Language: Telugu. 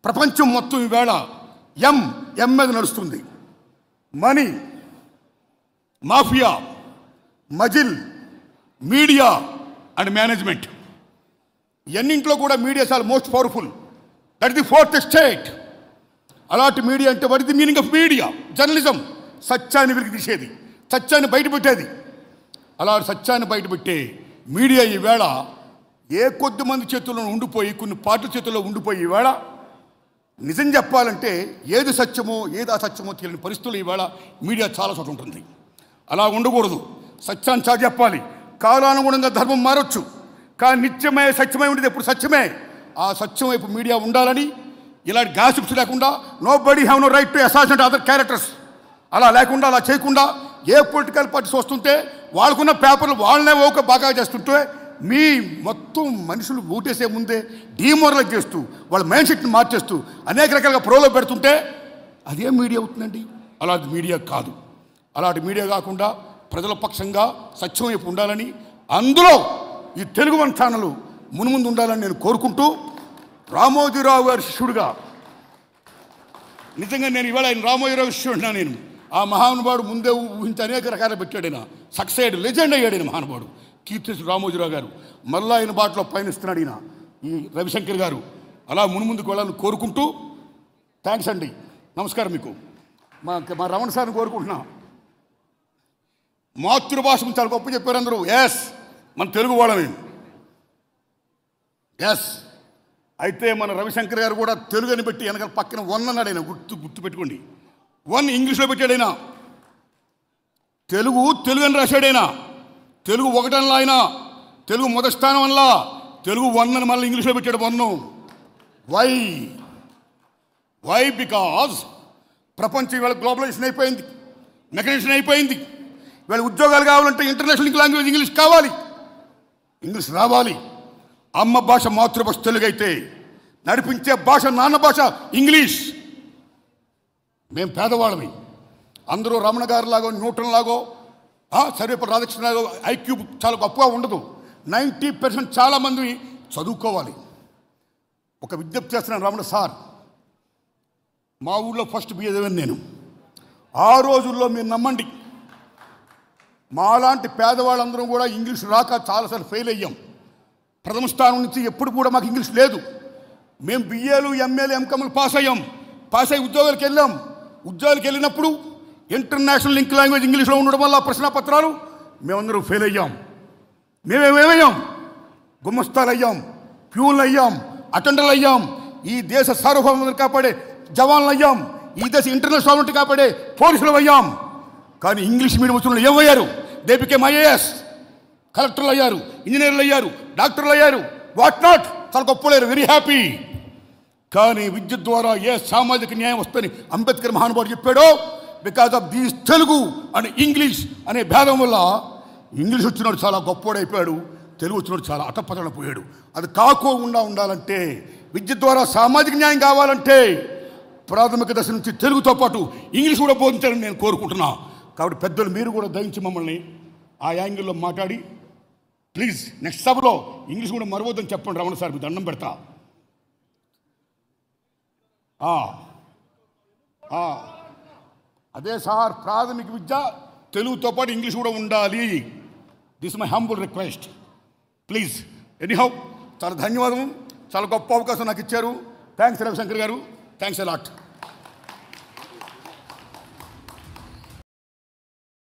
ప్రపంచం మొత్తం ఈవేళ ఎం మీద నడుస్తుంది. Money, mafia, muscle, media and management. ఎన్నింట్లో కూడా మీడియా చాలా most powerful. That is the fourth estate. అలాంటి మీడియా అంటే what is the meaning of media? Journalism. సత్యాన్ని వెలికి తీసేది, సత్యాన్ని బయటపెట్టేది. అలాంటి సత్యాన్ని బయటపెట్టే మీడియా ఈవేళ ఏ కొద్ది మంది చేతుల్లో ఉండిపోయి, కొన్ని పార్టీల చేతుల్లో ఉండిపోయి ఈవేళ నిజం చెప్పాలంటే ఏది సత్యమో ఏది అసత్యమో తెలియని పరిస్థితులు ఈవేళ మీడియా చాలా చోట్ల ఉంటుంది. అలా ఉండకూడదు. సత్యాన్ని చాలా చెప్పాలి. కాలానుగుణంగా ధర్మం మారొచ్చు, కానీ నిత్యమే సత్యమై ఉండేది ఎప్పుడు సత్యమే. ఆ సత్యం వైపు మీడియా ఉండాలని, ఇలాంటి గాసిప్స్ లేకుండా, nobody have no right to assassinate other characters, అలా లేకుండా, అలా చేయకుండా ఏ పొలిటికల్ పార్టీస్ వస్తుంటే వాళ్ళకున్న పేపర్లు వాళ్ళనే ఒక బాగా చేస్తుంటే మీ మొత్తం మనుషులు ఓటేసే ముందే డీమోరలైజ్ చేస్తూ వాళ్ళ మైండ్ సెట్ని మార్చేస్తూ అనేక రకాలుగా ప్రోలో పెడుతుంటే అదే మీడియా అవుతుందండి. అలాంటి మీడియా కాదు. అలాంటి మీడియా కాకుండా ప్రజల పక్షంగా సత్యం వైపు ఉండాలని, అందులో ఈ తెలుగు వన్ ఛానల్ మున్ముందు ఉండాలని నేను కోరుకుంటూ, రామోజీరావు గారి శిష్యుడిగా నిజంగా నేను ఇవాళ ఆయన రామోజీరావు శిష్యుడినా. నేను ఆ మహానుభావుడు ముందే ఊహించి అనేక రకాలు పెట్టాడు. ఆయన సక్సెస్ లెజెండ్ అయ్యాడు. ఆయన మహానుభావుడు కీర్తి రామోజీరావు గారు మళ్ళీ ఆయన బాటలో పయనిస్తున్నాడు. ఈయన ఈ రవిశంకర్ గారు అలా మున్ముందుకు వెళ్ళాలని కోరుకుంటూ, థ్యాంక్స్ అండి. నమస్కారం. మీకు మా రమణ సార్ని కోరుకుంటున్నా. మాతృభాష చాలా గొప్ప చెప్పారు అందరూ. ఎస్, మన తెలుగు వాళ్ళని. ఎస్, అయితే మన రవిశంకర్ గారు కూడా తెలుగు అని పెట్టి వెనకాల పక్కన వన్ అన్నాడు. ఆయన గుర్తు పెట్టుకోండి. వన్ ఇంగ్లీష్లో పెట్టాడైనా, తెలుగు అని రాశాడైనా, తెలుగు ఒకటనలా, ఆయన తెలుగు మొదటి స్థానం అనలా, తెలుగు వన్ అని మళ్ళీ ఇంగ్లీష్లో పెట్టాడు. వన్ను వై బికాజ్ ప్రపంచం ఇవాళ గ్లోబలైజేషన్ అయిపోయింది, మెకనైజేషన్ అయిపోయింది. ఇవాళ ఉద్యోగాలు కావాలంటే ఇంటర్నేషనల్ లాంగ్వేజ్ ఇంగ్లీష్ కావాలి, ఇంగ్లీష్ రావాలి. అమ్మ భాష మాతృభాష తెలుగు అయితే నడిపించే భాష నాన్న భాష ఇంగ్లీష్. మేము పేదవాళ్ళమి. అందరూ రమణ గారు లాగో, న్యూటన్ లాగో, సర్వేపల్లి రాధాకృష్ణ లాగో ఐక్యూ చాలా గొప్పగా ఉండదు. 90% చాలామంది చదువుకోవాలి. ఒక విజ్ఞప్తి చేస్తున్నాను రమణ సార్. మా ఊళ్ళో ఫస్ట్ బిఏ చదివాను నేను. ఆ రోజుల్లో మీరు నమ్మండి, మాలాంటి పేదవాళ్ళందరూ కూడా ఇంగ్లీష్ రాక చాలాసార్లు ఫెయిల్ అయ్యాం. ప్రథమ స్థానం నుంచి ఎప్పుడు కూడా మాకు ఇంగ్లీష్ లేదు. మేము బిఏలు, ఎంఏలు, ఎంకామ్లు పాస్ అయ్యి ఉద్యోగాలకు వెళ్ళాం. ఉద్యోగాలకు వెళ్ళినప్పుడు ఇంటర్నేషనల్ లింక్ లాంగ్వేజ్ ఇంగ్లీష్లో ఉండడం వల్ల ప్రశ్నపత్రాలు మేమందరం ఫెయిల్ అయ్యాం. మేమేమయ్యాం? గుమ్మస్తాలు అయ్యాం, ప్యూన్లు అయ్యాం, అటెండర్లు అయ్యాం. ఈ దేశ సార్వభౌమాన్ని కాపాడే జవాన్లు అయ్యాం. ఈ దేశ ఇంటర్నేషనల్ సావర్నిటీ కాపాడే పోలీసులు అయ్యాం. కానీ ఇంగ్లీష్ మీడియం వచ్చిన వాళ్ళు ఏమయ్యారు? దే బికేమ్ ఐఏఎస్, కలెక్టర్లు అయ్యారు, ఇంజనీర్లు అయ్యారు, డాక్టర్లు అయ్యారు, వాట్ నాట్. చాలా గొప్పలేరు, వెరీ హ్యాపీ. కానీ విద్య ద్వారా ఏ సామాజిక న్యాయం వస్తుందని అంబేద్కర్ మహానుభావుడు చెప్పాడో, because of these Telugu and English అనే భేదం వల్ల ఇంగ్లీష్ వచ్చినాడు చాలా గొప్పోడైపోయాడు, తెలుగు వచ్చినాడు చాలా అటపతడపోయాడు. అది కాకోకుండా ఉండాలంటే, విద్య ద్వారా సామాజిక న్యాయం కావాలంటే ప్రాథమిక దశ నుంచి తెలుగుతో పాటు ఇంగ్లీష్ కూడా బోధించాలని నేను కోరుకుంటున్నా. కాబట్టి పెద్దలు మీరు కూడా దయించి మమ్మల్ని ఆ యాంగిల్లో మాట్లాడి, ప్లీజ్ నెక్స్ట్ సభలో ఇంగ్లీష్ కూడా మరవద్దని చెప్పండి. రమణ సార్, మీ దండం పెడతా. అదే సార్, ప్రాథమిక విద్య తెలుగుతో పాటు ఇంగ్లీష్ కూడా ఉండాలి. This my humble request, please. Anyhow, చాలా ధన్యవాదం. చాలా గొప్ప అవకాశం నాకు ఇచ్చారు. థ్యాంక్స్ రవిశంకర్ గారు. Thanks a lot.